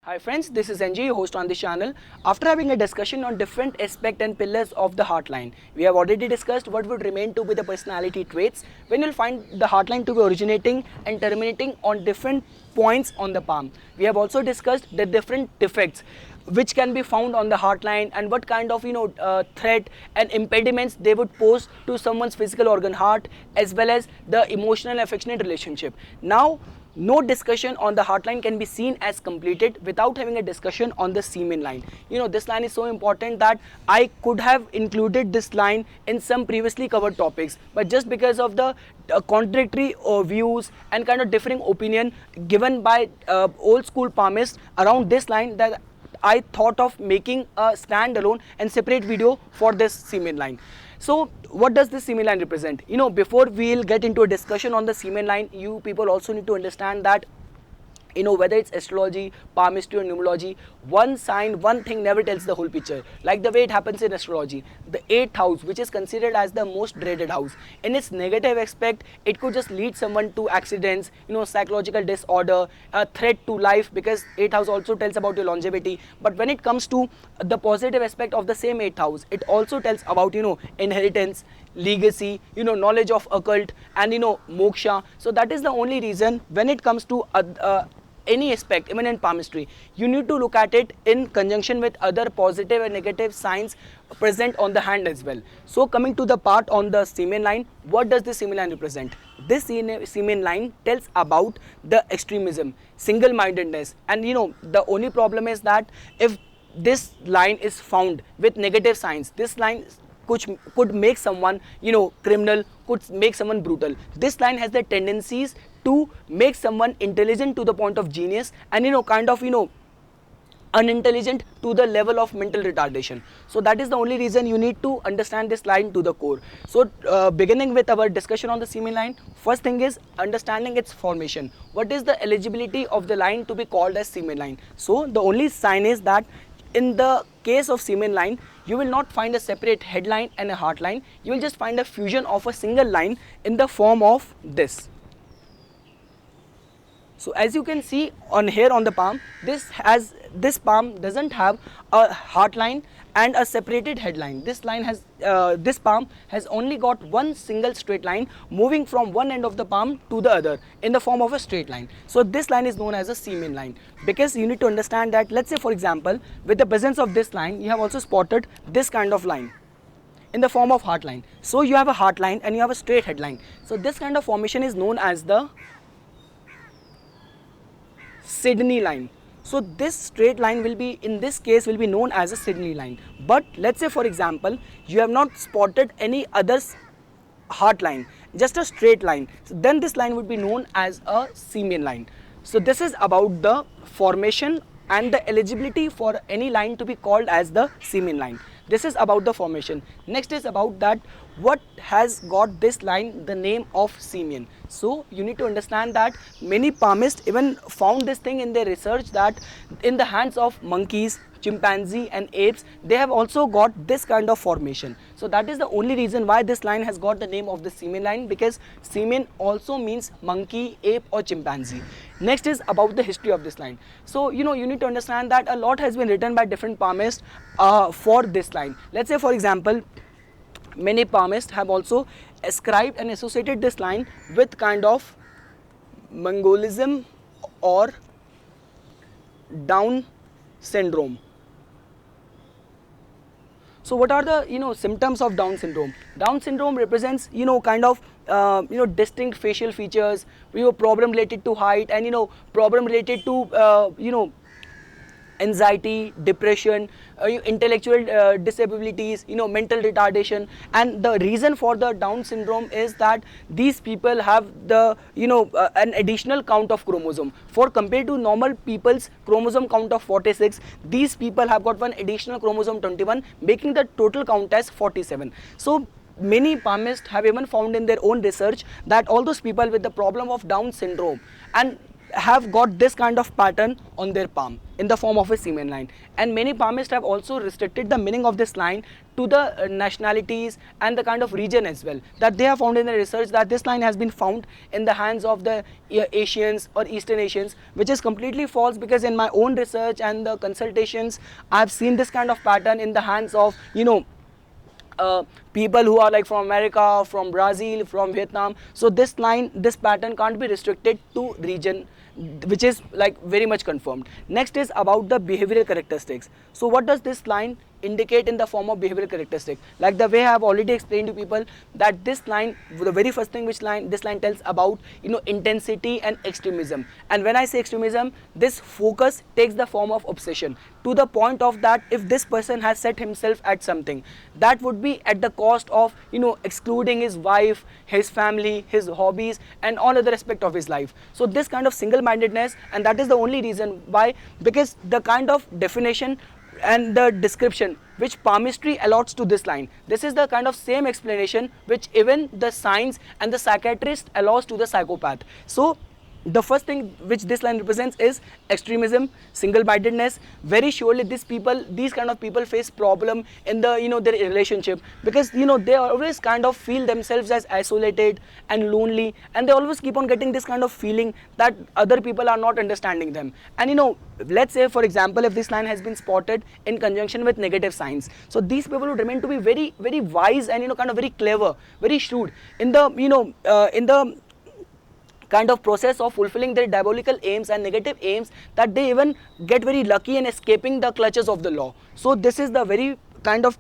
Hi friends, this is NJ, your host on this channel. After having a discussion on different aspects and pillars of the heartline, we have already discussed what would remain to be the personality traits when you'll find the heartline to be originating and terminating on different points on the palm. We have also discussed the different defects which can be found on the heartline and what kind of threat and impediments they would pose to someone's physical organ heart as well as the emotional and affectionate relationship. Now no discussion on the heartline can be seen as completed without having a discussion on the semen line. This line is so important that I could have included this line in some previously covered topics, but just because of the contradictory views and kind of differing opinion given by old school palmists around this line, that I thought of making a standalone and separate video for this semen line. So what does this semen line represent? Before we'll get into a discussion on the semen line, you people also need to understand that whether it's astrology, palmistry or numerology, one sign, one thing never tells the whole picture. Like the way it happens in astrology, the 8th house, which is considered as the most dreaded house, in its negative aspect, it could just lead someone to accidents, psychological disorder, a threat to life, because 8th house also tells about your longevity. But when it comes to the positive aspect of the same 8th house, it also tells about inheritance, legacy, knowledge of occult, and moksha. So that is the only reason when it comes to any aspect, even in palmistry, you need to look at it in conjunction with other positive and negative signs present on the hand as well. So coming to the part on the semen line, what does this semen line represent? This semen line tells about the extremism, single-mindedness, and the only problem is that if this line is found with negative signs, this line could make someone criminal, could make someone brutal. This line has the tendencies to make someone intelligent to the point of genius and unintelligent to the level of mental retardation. So that is the only reason you need to understand this line to the core. So beginning with our discussion on the semen line, first thing is understanding its formation. What is the eligibility of the line to be called as semen line? So the only sign is that in the case of semen line, you will not find a separate headline and a heartline. You will just find a fusion of a single line in the form of this. So as you can see on here on the palm, this palm doesn't have a heartline and a separated headline. This palm has only got one single straight line moving from one end of the palm to the other in the form of a straight line. So this line is known as a semen line, because you need to understand that, let's say for example, with the presence of this line, you have also spotted this kind of line in the form of heartline. So you have a heartline and you have a straight headline. So this kind of formation is known as the Sydney line. So this straight line will be, in this case, will be known as a Sydney line. But let's say for example, you have not spotted any other heartline, just a straight line. So then this line would be known as a semen line. So this is about the formation and the eligibility for any line to be called as the semen line. This is about the formation. Next is about that what has got this line the name of semen. So you need to understand that many palmists even found this thing in their research, that in the hands of monkeys, chimpanzee and apes, they have also got this kind of formation. So that is the only reason why this line has got the name of the semen line, because semen also means monkey, ape or chimpanzee. Next is about the history of this line. So you need to understand that a lot has been written by different palmists for this line. Let's say for example, many palmists have also ascribed and associated this line with kind of Mongolism or Down syndrome. So what are the symptoms of Down syndrome? Down syndrome represents kind of distinct facial features, problem related to height, and problem related to anxiety, depression, intellectual disabilities, mental retardation. And the reason for the Down syndrome is that these people have the an additional count of chromosome. For compared to normal people's chromosome count of 46, these people have got one additional chromosome 21, making the total count as 47. So many palmists have even found in their own research that all those people with the problem of Down syndrome, and have got this kind of pattern on their palm in the form of a semen line. And many palmists have also restricted the meaning of this line to the nationalities and the kind of region as well, that they have found in the research that this line has been found in the hands of the Asians or Eastern Asians, which is completely false, because in my own research and the consultations I have seen this kind of pattern in the hands of people who are like from America, from Brazil, from Vietnam. So this line, this pattern can't be restricted to region, which is like very much confirmed. Next is about the behavioral characteristics. So what does this line indicate in the form of behavioral characteristic? Like the way I have already explained to people, that this line, the very first thing which this line tells about, intensity and extremism. And when I say extremism, this focus takes the form of obsession, to the point of that if this person has set himself at something, that would be at the cost of excluding his wife, his family, his hobbies, and all other aspect of his life. So this kind of single-mindedness, and that is the only reason why, because the kind of definition and the description which palmistry allots to this line, this is the kind of same explanation which even the science and the psychiatrist allows to the psychopath. So the first thing which this line represents is extremism, single-mindedness. Very surely these kind of people face problem in the their relationship, because they always kind of feel themselves as isolated and lonely, and they always keep on getting this kind of feeling that other people are not understanding them. And let's say for example, if this line has been spotted in conjunction with negative signs, so these people would remain to be very, very wise and kind of very clever, very shrewd in the in the kind of process of fulfilling their diabolical aims and negative aims, that they even get very lucky in escaping the clutches of the law. So this is the very kind of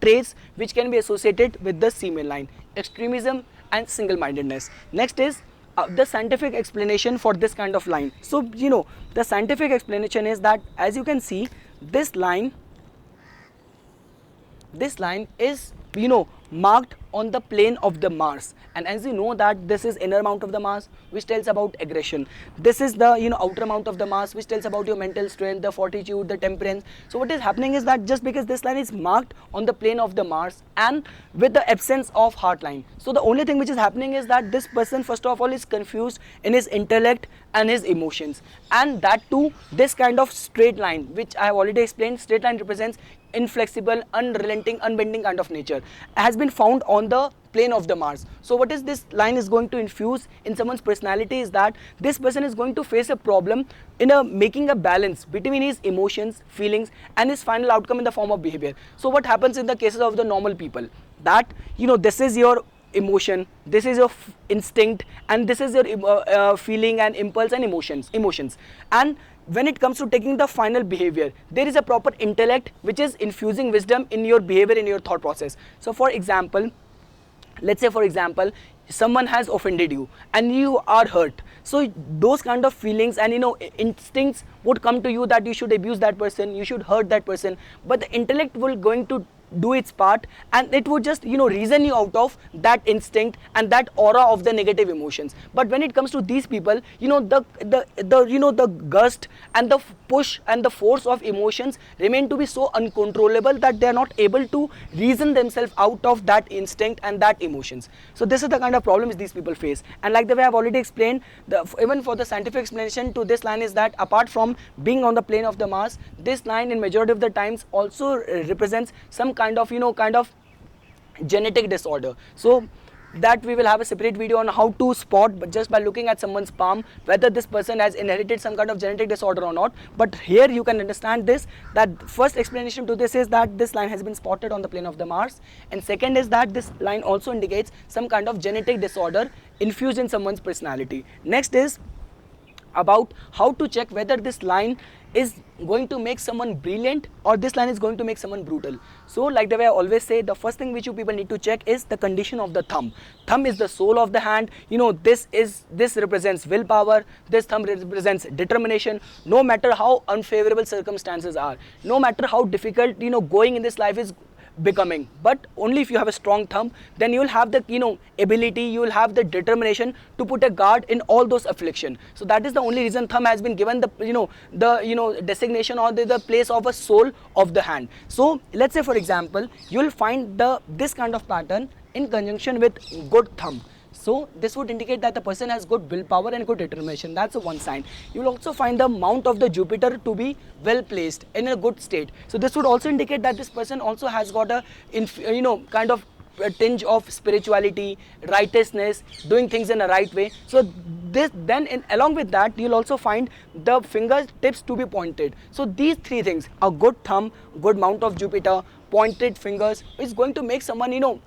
traits which can be associated with the semen line: extremism and single-mindedness. Next is the scientific explanation for this kind of line. So the scientific explanation is that, as you can see, this line is marked on the plane of the Mars, and as you know that this is inner mount of the Mars, which tells about aggression. This is the outer mount of the Mars, which tells about your mental strength, the fortitude, the temperance. So what is happening is that just because this line is marked on the plane of the Mars and with the absence of heart line, so the only thing which is happening is that this person first of all is confused in his intellect and his emotions, and that too this kind of straight line, which I have already explained, straight line represents inflexible, unrelenting, unbending kind of nature, has been found on the plane of the Mars. So what is this line is going to infuse in someone's personality is that this person is going to face a problem in making a balance between his emotions, feelings, and his final outcome in the form of behavior. So what happens in the cases of the normal people, that this is your emotion, this is your instinct, and this is your feeling and impulse and emotions, and when it comes to taking the final behavior, there is a proper intellect which is infusing wisdom in your behavior, in your thought process. So for example, let's say for example, someone has offended you and you are hurt, so those kind of feelings and instincts would come to you that you should abuse that person, you should hurt that person, but the intellect will going to do its part, and it would just reason you out of that instinct and that aura of the negative emotions. But when it comes to these people, the gust and the push and the force of emotions remain to be so uncontrollable that they are not able to reason themselves out of that instinct and that emotions. So this is the kind of problems these people face. And like the way I've already explained, even for the scientific explanation to this line is that apart from being on the plane of the Mars, this line in majority of the times also represents some kind of genetic disorder. So that we will have a separate video on how to spot, but just by looking at someone's palm, whether this person has inherited some kind of genetic disorder or not. But here you can understand this, that first explanation to this is that this line has been spotted on the plane of the Mars, and second is that this line also indicates some kind of genetic disorder infused in someone's personality. Next is about how to check whether this line is going to make someone brilliant or this line is going to make someone brutal. So like the way I always say, the first thing which you people need to check is the condition of the thumb. Thumb is the soul of the hand. This represents willpower, this thumb represents determination. No matter how unfavorable circumstances are, no matter how difficult going in this life is becoming, but only if you have a strong thumb, then you will have the ability, you will have the determination to put a guard in all those affliction. So that is the only reason thumb has been given the designation or the place of a soul of the hand. So let's say for example, you will find this kind of pattern in conjunction with good thumb. So this would indicate that the person has good willpower and good determination. That's the one sign. You will also find the mount of the Jupiter to be well placed in a good state. So this would also indicate that this person also has got a kind of a tinge of spirituality, righteousness, doing things in a right way. So this then along with that, you'll also find the fingertips to be pointed. So these three things, a good thumb, good mount of Jupiter, pointed fingers, is going to make someone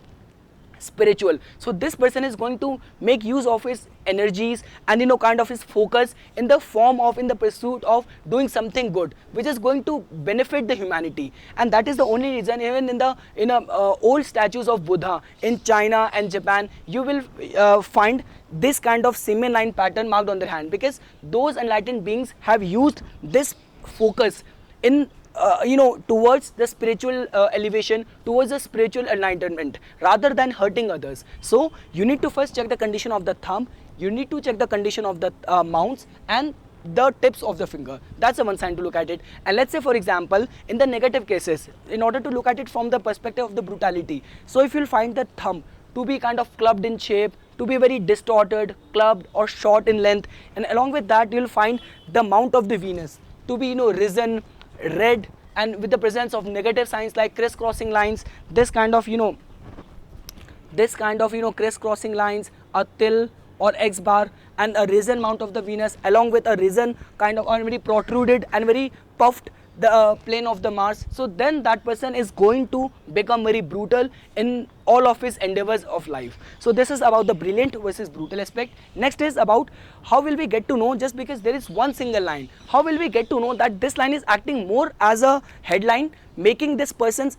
spiritual. So this person is going to make use of his energies and kind of his focus in the form of, in the pursuit of doing something good, which is going to benefit the humanity. And that is the only reason, even in the old statues of Buddha in China and Japan, you will find this kind of semen line pattern marked on their hand, because those enlightened beings have used this focus in towards the spiritual elevation, towards the spiritual enlightenment, rather than hurting others. So you need to first check the condition of the thumb, you need to check the condition of the mounts and the tips of the finger. That's the one sign to look at it. And let's say, for example, in the negative cases, in order to look at it from the perspective of the brutality, so if you'll find the thumb to be kind of clubbed in shape, to be very distorted, clubbed or short in length, and along with that you'll find the mount of the Venus to be risen, red, and with the presence of negative signs like crisscrossing lines, this kind of crisscrossing lines, a till or X bar, and a risen mount of the Venus, along with a risen kind of, or very protruded and very puffed the plane of the Mars. So then that person is going to become very brutal in all of his endeavors of life. So this is about the brilliant versus brutal aspect. Next is about how will we get to know, just because there is one single line, how will we get to know that this line is acting more as a headline, making this person's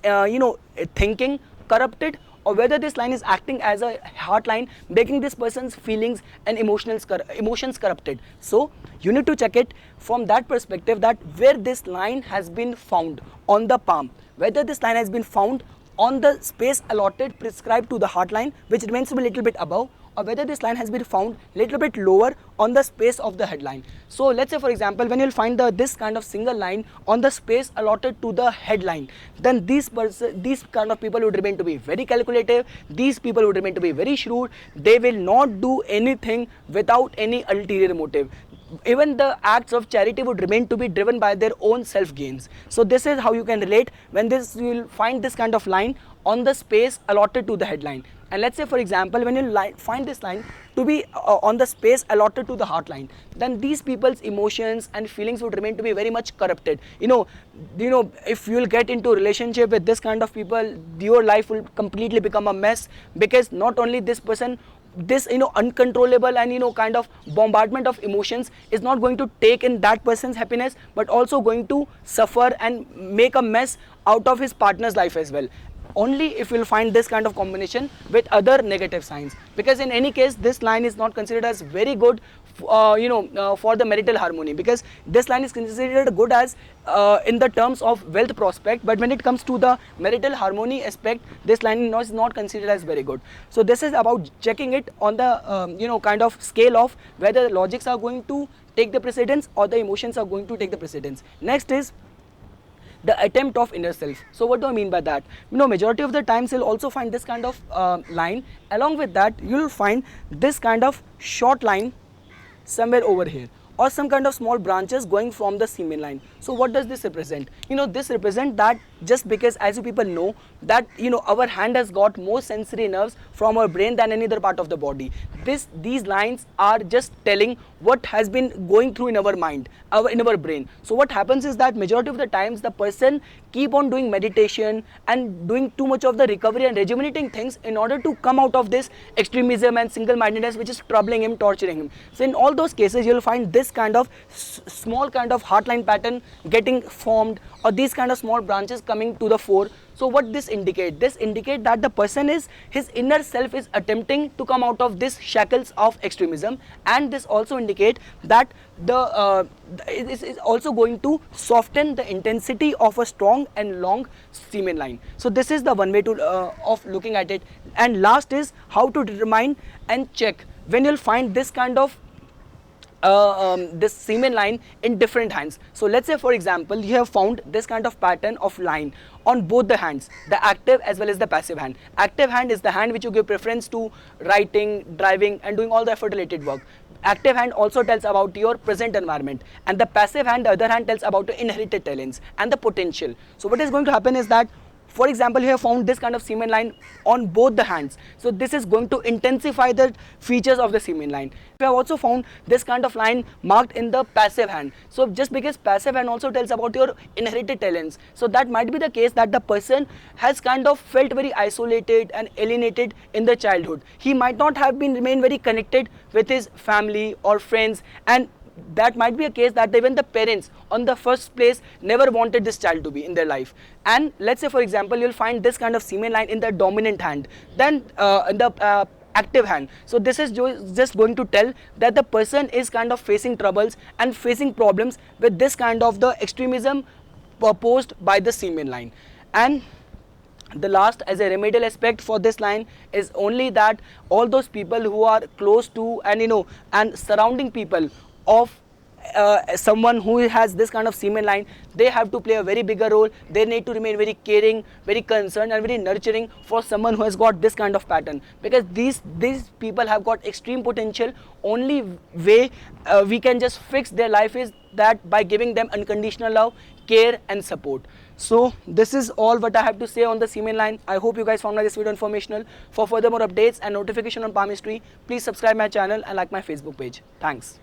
thinking corrupted, or whether this line is acting as a heart line, making this person's feelings and emotions corrupted. So you need to check it from that perspective, that where this line has been found on the palm, whether this line has been found on the space allotted prescribed to the heart line, which remains to be a little bit above, or whether this line has been found little bit lower on the space of the headline. So let's say, for example, when you'll find this kind of single line on the space allotted to the headline, then these kind of people would remain to be very calculative, these people would remain to be very shrewd, they will not do anything without any ulterior motive. Even the acts of charity would remain to be driven by their own self gains. So this is how you can relate when you will find this kind of line on the space allotted to the headline. And let's say, for example, when you find this line to be on the space allotted to the heart line, then these people's emotions and feelings would remain to be very much corrupted. If you will get into a relationship with this kind of people, your life will completely become a mess, because not only this person, this uncontrollable and kind of bombardment of emotions is not going to take in that person's happiness, but also going to suffer and make a mess out of his partner's life as well. Only if you will find this kind of combination with other negative signs, because in any case this line is not considered as very good for the marital harmony, because this line is considered good as in the terms of wealth prospect, but when it comes to the marital harmony aspect, this line is not considered as very good. So this is about checking it on the kind of scale of whether the logics are going to take the precedence or the emotions are going to take the precedence. Next is the attempt of inner self. So what do I mean by that? Majority of the times you'll also find this kind of line. Along with that, you'll find this kind of short line somewhere over here, or some kind of small branches going from the semen line. So what does this represent? This represent that just because, as you people know, that our hand has got more sensory nerves from our brain than any other part of the body. These lines are just telling what has been going through in our mind, in our brain. So what happens is that majority of the times the person keep on doing meditation and doing too much of the recovery and rejuvenating things in order to come out of this extremism and single-mindedness which is troubling him, torturing him. So in all those cases you'll find this kind of small kind of heartline pattern getting formed, or these kind of small branches coming to the fore. So what this indicate? This indicate that the person his inner self is attempting to come out of this shackles of extremism, and this also indicate that it is also going to soften the intensity of a strong and long semen line. So this is the one way to of looking at it. And last is how to determine and check when you'll find this kind of this semen line in different hands. So let's say for example you have found this kind of pattern of line on both the hands, the active as well as the passive hand. Active hand is the hand which you give preference to writing, driving and doing all the effort related work. Active hand also tells about your present environment, and the passive hand, the other hand, tells about your inherited talents and the potential. So what is going to happen is that, for example, you have found this kind of semen line on both the hands. So this is going to intensify the features of the semen line. We have also found this kind of line marked in the passive hand. So just because passive hand also tells about your inherited talents, so that might be the case that the person has kind of felt very isolated and alienated in the childhood. He might not have been remain very connected with his family or friends, and that might be a case that even the parents on the first place never wanted this child to be in their life. And let's say for example you'll find this kind of semen line in the dominant hand, then in the active hand. So this is just going to tell that the person is kind of facing troubles and facing problems with this kind of the extremism proposed by the semen line. And the last, as a remedial aspect for this line, is only that all those people who are close to and surrounding people of someone who has this kind of semen line, they have to play a very bigger role. They need to remain very caring, very concerned and very nurturing for someone who has got this kind of pattern, because these people have got extreme potential. Only way we can just fix their life is that by giving them unconditional love, care and support. So this is all what I have to say on the semen line. I hope you guys found this video informational. For further more updates and notification on palm history, please subscribe my channel and like my Facebook page. Thanks.